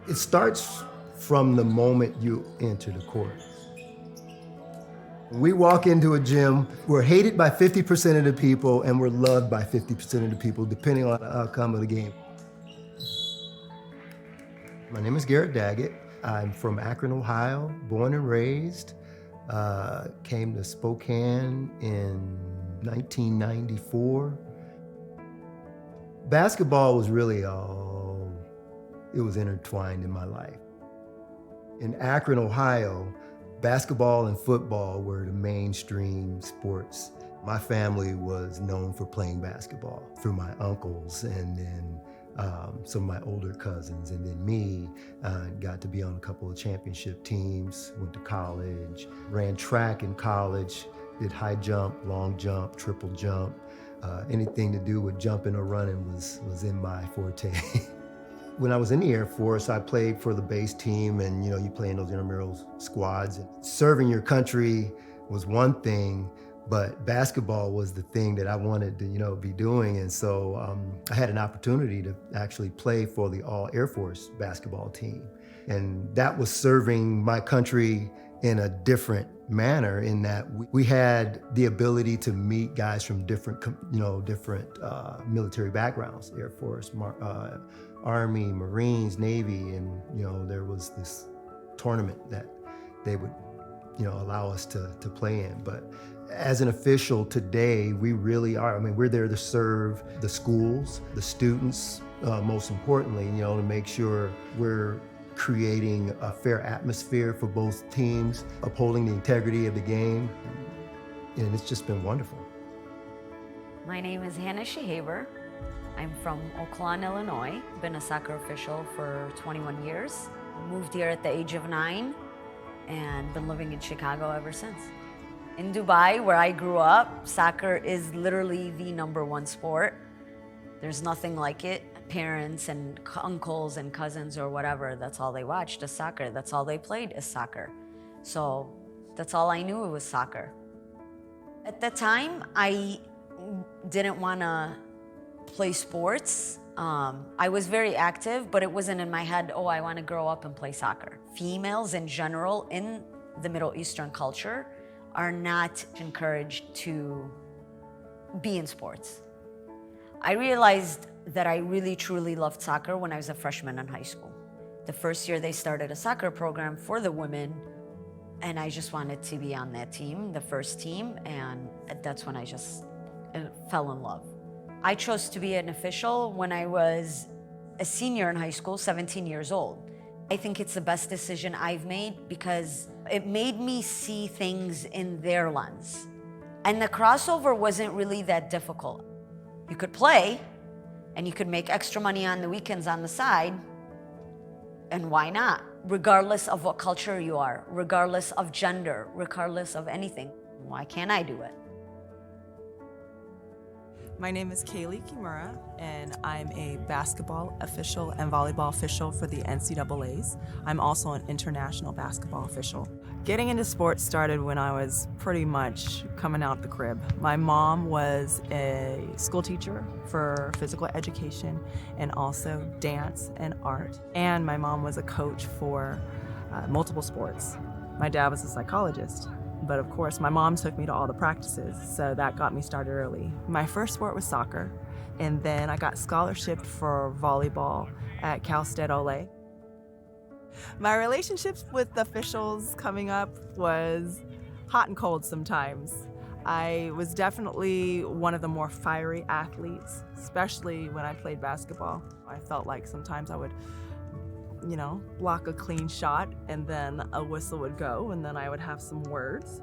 It starts from the moment you enter the court. When we walk into a gym, we're hated by 50% of the people and we're loved by 50% of the people, depending on the outcome of the game. My name is Garrett Daggett. I'm from Akron, Ohio, born and raised. Came to Spokane in 1994. Basketball was really it was intertwined in my life. In Akron, Ohio, basketball and football were the mainstream sports. My family was known for playing basketball through my uncles and then some of my older cousins, and then me. Got to be on a couple of championship teams, went to college, ran track in college, did high jump, long jump, triple jump. Anything to do with jumping or running was in my forte. When I was in the Air Force, I played for the base team, and you play in those intramural squads. And serving your country was one thing, but basketball was the thing that I wanted to be doing. And so I had an opportunity to actually play for the all Air Force basketball team. And that was serving my country in a different manner, in that we had the ability to meet guys from different military backgrounds, Air Force, Army, Marines, Navy, and there was this tournament that they would allow us to play in. But as an official today, we really are, we're there to serve the schools, the students, most importantly, to make sure we're creating a fair atmosphere for both teams, upholding the integrity of the game, and it's just been wonderful. My name is Hannah Shehaber. I'm from Oak Lawn, Illinois. Been a soccer official for 21 years. Moved here at the age of 9 and been living in Chicago ever since. In Dubai, where I grew up, soccer is literally the #1 sport. There's nothing like it. Parents and uncles and cousins or whatever, that's all they watched is soccer. That's all they played is soccer. So that's all I knew, it was soccer. At the time, I didn't want to play sports. I was very active, but it wasn't in my head, oh, I want to grow up and play soccer. Females in general in the Middle Eastern culture are not encouraged to be in sports. I realized that I really truly loved soccer when I was a freshman in high school. The first year they started a soccer program for the women, and I just wanted to be on that team, the first team, and that's when I just fell in love. I chose to be an official when I was a senior in high school, 17 years old. I think it's the best decision I've made because it made me see things in their lens. And the crossover wasn't really that difficult. You could play, and you could make extra money on the weekends on the side, and why not? Regardless of what culture you are, regardless of gender, regardless of anything. Why can't I do it? My name is Kaylee Kimura, and I'm a basketball official and volleyball official for the NCAAs. I'm also an international basketball official. Getting into sports started when I was pretty much coming out the crib. My mom was a school teacher for physical education and also dance and art. And my mom was a coach for multiple sports. My dad was a psychologist. But of course, my mom took me to all the practices, so that got me started early. My first sport was soccer, and then I got scholarship for volleyball at Cal State Ole. My relationships with officials coming up was hot and cold sometimes. I was definitely one of the more fiery athletes, especially when I played basketball. I felt like sometimes I would block a clean shot and then a whistle would go and then I would have some words.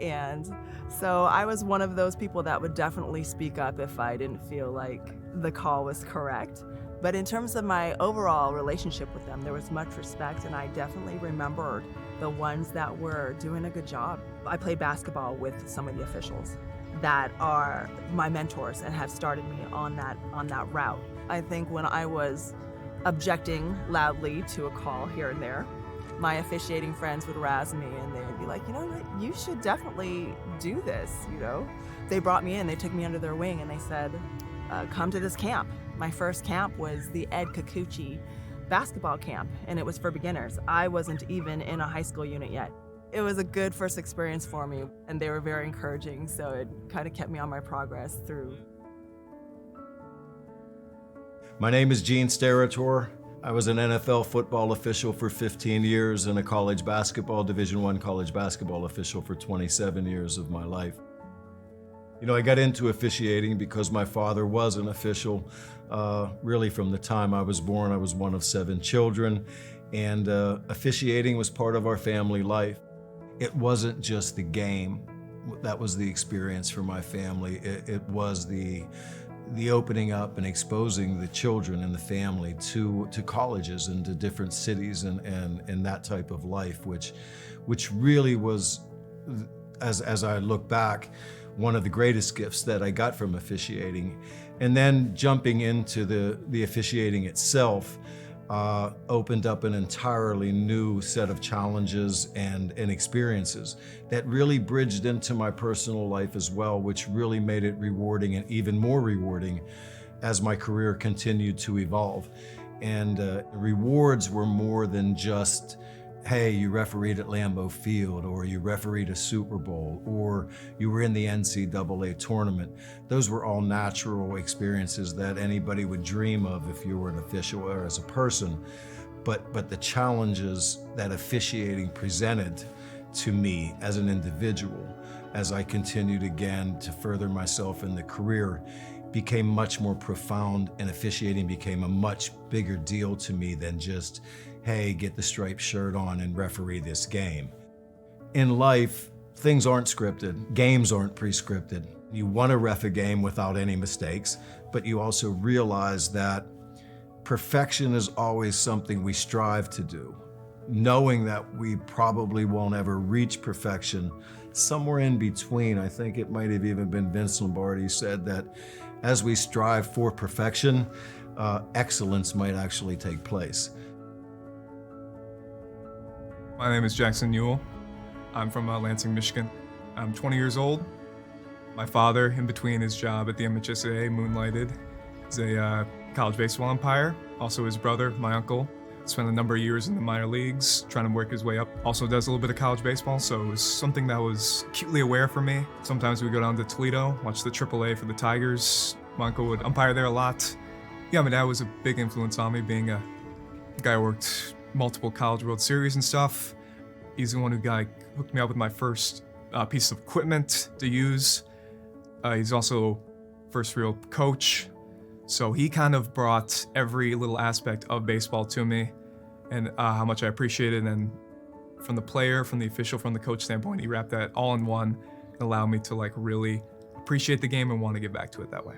And so I was one of those people that would definitely speak up if I didn't feel like the call was correct. But in terms of my overall relationship with them, there was much respect, and I definitely remembered the ones that were doing a good job. I played basketball with some of the officials that are my mentors and have started me on that route. I think when I was objecting loudly to a call here and there, my officiating friends would razz me and they would be like, you should definitely do this, They brought me in, they took me under their wing and they said, come to this camp. My first camp was the Ed Kikuchi basketball camp, and it was for beginners. I wasn't even in a high school unit yet. It was a good first experience for me, and they were very encouraging, so it kind of kept me on my progress through. My name is Gene Sterator. I was an NFL football official for 15 years and a college basketball, Division I college basketball official for 27 years of my life. You know, I got into officiating because my father was an official. Really from the time I was born. I was one of 7 children, and officiating was part of our family life. It wasn't just the game. That was the experience for my family. It was the opening up and exposing the children and the family to colleges and to different cities and that type of life, which really was, as I look back, one of the greatest gifts that I got from officiating. And then jumping into the officiating itself opened up an entirely new set of challenges and experiences that really bridged into my personal life as well, which really made it rewarding and even more rewarding as my career continued to evolve. And rewards were more than just, hey, you refereed at Lambeau Field, or you refereed a Super Bowl, or you were in the NCAA tournament. Those were all natural experiences that anybody would dream of if you were an official or as a person. But the challenges that officiating presented to me as an individual, as I continued again to further myself in the career, became much more profound, and officiating became a much bigger deal to me than just, hey, get the striped shirt on and referee this game. In life, things aren't scripted. Games aren't pre-scripted. You want to ref a game without any mistakes, but you also realize that perfection is always something we strive to do. Knowing that we probably won't ever reach perfection, somewhere in between, I think it might have even been Vince Lombardi said that as we strive for perfection, excellence might actually take place. My name is Jackson Newell. I'm from Lansing, Michigan. I'm 20 years old. My father, in between his job at the MHSAA, moonlighted as a college baseball umpire. Also his brother, my uncle, spent a number of years in the minor leagues trying to work his way up. Also does a little bit of college baseball, so it was something that was acutely aware for me. Sometimes we go down to Toledo, watch the AAA for the Tigers. My uncle would umpire there a lot. Yeah, my dad was a big influence on me, being a guy who worked multiple College World Series and stuff. He's the one who hooked me up with my first piece of equipment to use. He's also first real coach. So he kind of brought every little aspect of baseball to me, and how much I appreciate it. And from the player, from the official, from the coach standpoint, he wrapped that all in one and allowed me to really appreciate the game and want to get back to it that way.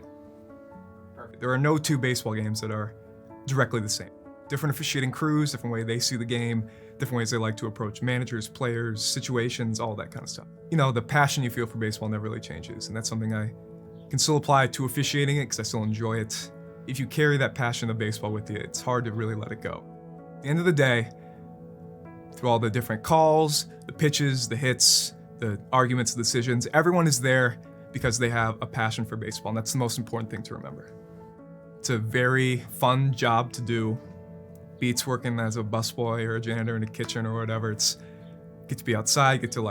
Perfect. There are no 2 baseball games that are directly the same. Different officiating crews, different way they see the game, different ways they like to approach managers, players, situations, all that kind of stuff. You know, the passion you feel for baseball never really changes, and that's something I can still apply to officiating it because I still enjoy it. If you carry that passion of baseball with you, it's hard to really let it go. At the end of the day, through all the different calls, the pitches, the hits, the arguments, the decisions, everyone is there because they have a passion for baseball, and that's the most important thing to remember. It's a very fun job to do. Beats working as a busboy or a janitor in a kitchen or whatever. Get to be outside, get to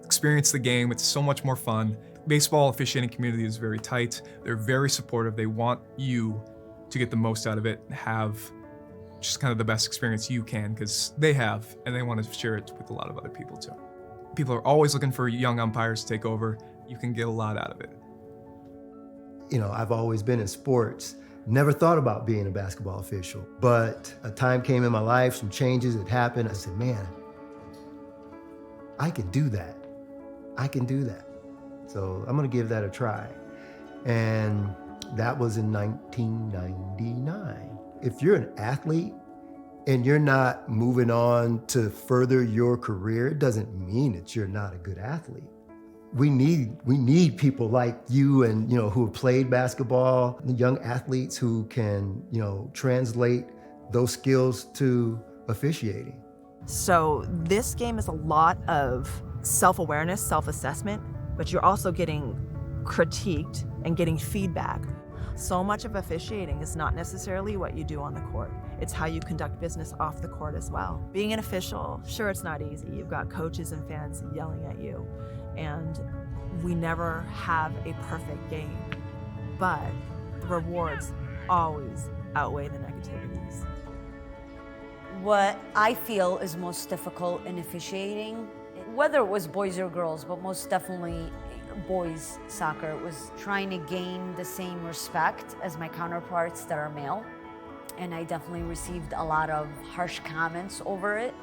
experience the game. It's so much more fun. Baseball officiating community is very tight. They're very supportive. They want you to get the most out of it, have just kind of the best experience you can, because they have, and they want to share it with a lot of other people too. People are always looking for young umpires to take over. You can get a lot out of it. You know, I've always been in sports. Never thought about being a basketball official, but a time came in my life, some changes had happened. I said, man, I can do that. I can do that. So I'm gonna give that a try. And that was in 1999. If you're an athlete and you're not moving on to further your career, it doesn't mean that you're not a good athlete. We need people like you and, who have played basketball, young athletes who can, translate those skills to officiating. So this game is a lot of self-awareness, self-assessment, but you're also getting critiqued and getting feedback. So much of officiating is not necessarily what you do on the court. It's how you conduct business off the court as well. Being an official, sure, it's not easy. You've got coaches and fans yelling at you, and we never have a perfect game, but the rewards always outweigh the negativities. What I feel is most difficult in officiating, whether it was boys or girls, but most definitely boys soccer, was trying to gain the same respect as my counterparts that are male. And I definitely received a lot of harsh comments over it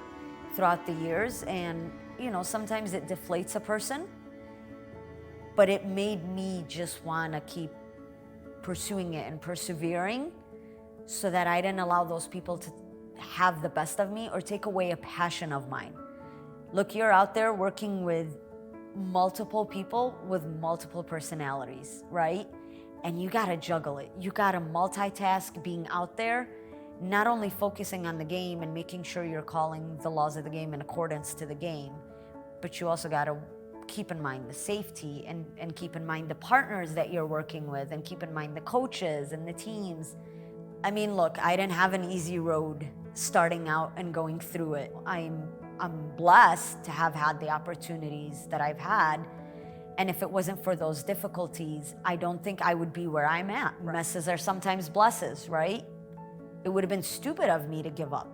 throughout the years. And, you know, sometimes it deflates a person, but it made me just want to keep pursuing it and persevering so that I didn't allow those people to have the best of me or take away a passion of mine. Look, you're out there working with multiple people with multiple personalities, right? And you gotta juggle it. You gotta multitask being out there, not only focusing on the game and making sure you're calling the laws of the game in accordance to the game, but you also gotta keep in mind the safety and keep in mind the partners that you're working with and keep in mind the coaches and the teams. I mean, look, I didn't have an easy road starting out and going through it. I'm blessed to have had the opportunities that I've had. And if it wasn't for those difficulties, I don't think I would be where I'm at. Right. Messes are sometimes blesses, right? It would have been stupid of me to give up.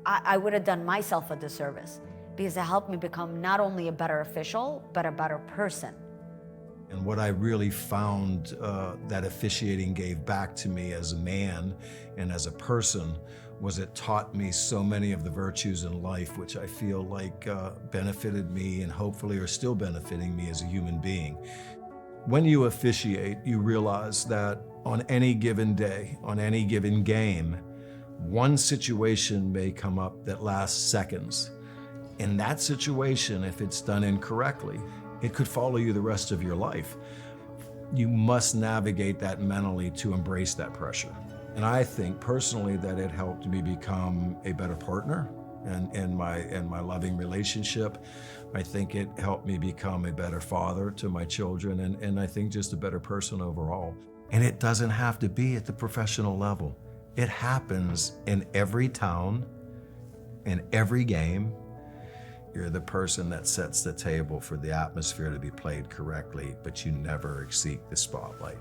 I would have done myself a disservice because it helped me become not only a better official, but a better person. And what I really found that officiating gave back to me as a man and as a person was it taught me so many of the virtues in life, which I feel like benefited me and hopefully are still benefiting me as a human being. When you officiate, you realize that on any given day, on any given game, one situation may come up that lasts seconds. In that situation, if it's done incorrectly, it could follow you the rest of your life. You must navigate that mentally to embrace that pressure. And I think personally that it helped me become a better partner in my loving relationship. I think it helped me become a better father to my children and I think just a better person overall. And it doesn't have to be at the professional level. It happens in every town, in every game. You're the person that sets the table for the atmosphere to be played correctly, but you never exceed the spotlight.